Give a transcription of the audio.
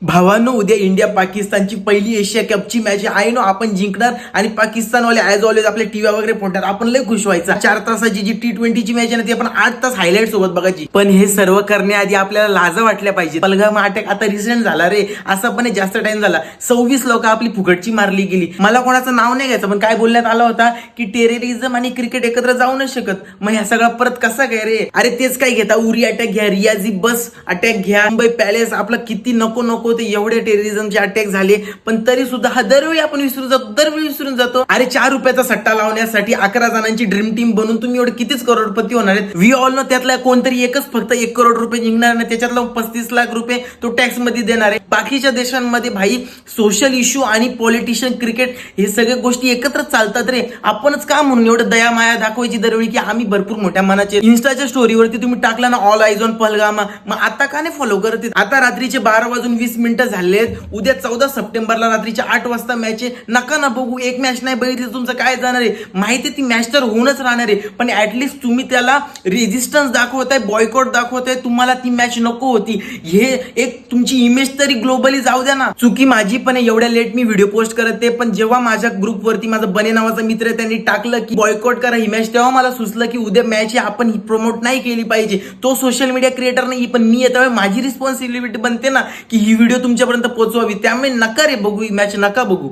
भावांनो, उद्या इंडिया पाकिस्तानची पहिली एशिया कपची मॅच आहे नो. आपण जिंकणार आणि पाकिस्तानवाले ॲज ऑलवेज आपल्या टीव्ही वगैरे फोडणार. आपण लय खुश व्हायचा. 4 तासाची जी T20ची मॅच आहे ना ती आपण 8 तास हायलाइट सोबत बघायची. पण हे सर्व करण्याआधी आपल्याला लाजा वाटल्या पाहिजे. पहलगाम अटॅक आता रिसेंट झाला रे, असा पण जास्त टाइम झाला. 26 लोक आपली फुकटची मारली गेली. मला कोणाचं नाव नाही घ्यायचं, पण काय बोलण्यात आलं होता की टेररिझम आणि क्रिकेट एकत्र जाऊ नाही शकत. मग ह्या सगळा परत कसा काय रे? अरे तेच काय घेता, उरी अटॅक घ्या, रियाझी बस अटॅक घ्या, मुंबई पॅलेस, आपलं किती नको नको ते एवढे टेररिझमचे अटॅक झाले. पण तरी सुद्धा हा दरवेळी आपण विसरून जातो. अरे 4 रुपयाचा सट्टा लावण्यासाठी 11 जणांची ड्रीम टीम बनून तुम्ही एवढे कितीच करोडपती होणार आहेत. वी ऑल नो त्यातला कोणतरी एकच फक्त 1 करोड रुपये जिंकणार नाही, त्याच्यातला 35 लाख रुपये तो टॅक्स मध्ये देणार आहे. बाकीच्या देशांमध्ये भाई सोशल इश्यू आणि पॉलिटिशियन, क्रिकेट हे सगळ्या गोष्टी एकत्र चालतात रे. आपणच का म्हणून एवढं दया माया दाखवायची दरवेळी की आम्ही भरपूर मोठ्या मनाचे. इन्स्टाच्या स्टोरीवरती तुम्ही टाकला ना ऑल आयज ऑन पहलगाम, मग आता का नाही फॉलो करत? आता रात्रीचे 12:20 झालेत. उद्या 14 सप्टेंबरला रात्रीच्या 8 वाजता मॅच आहे. नका ना बघू. एक मॅच नाही बघितली तुमचं काय जाणार आहे? माहिती ती मॅच तर होऊनच राहणार आहे, पण ऍटलीस्ट तुम्ही त्याला रेजिस्टन्स दाखवताय, बॉयकॉट दाखवताय. तुम्हाला ती मॅच नको होती. हे एक तुमची इमेज तरी ग्लोबली जाऊ द्या ना. चुकी माझी पण एवढ्या लेट मी व्हिडिओ पोस्ट करते, पण जेव्हा माझ्या ग्रुपवरती माझा बने नावाचा मित्र आहे त्यांनी टाकलं की बॉयकॉट करा ही मॅच, तेव्हा मला सुचलं की उद्या मॅच आपण ही प्रमोट नाही केली पाहिजे. तो सोशल मीडिया क्रिएटर नाही, पण मी येतो. माझी रिस्पॉन्सिबिलिटी बनते ना की ही व्हिडिओ तुमच्यापर्यंत पोहोचवावी. त्यामुळे नका रे बघू ही मॅच, नका बघू.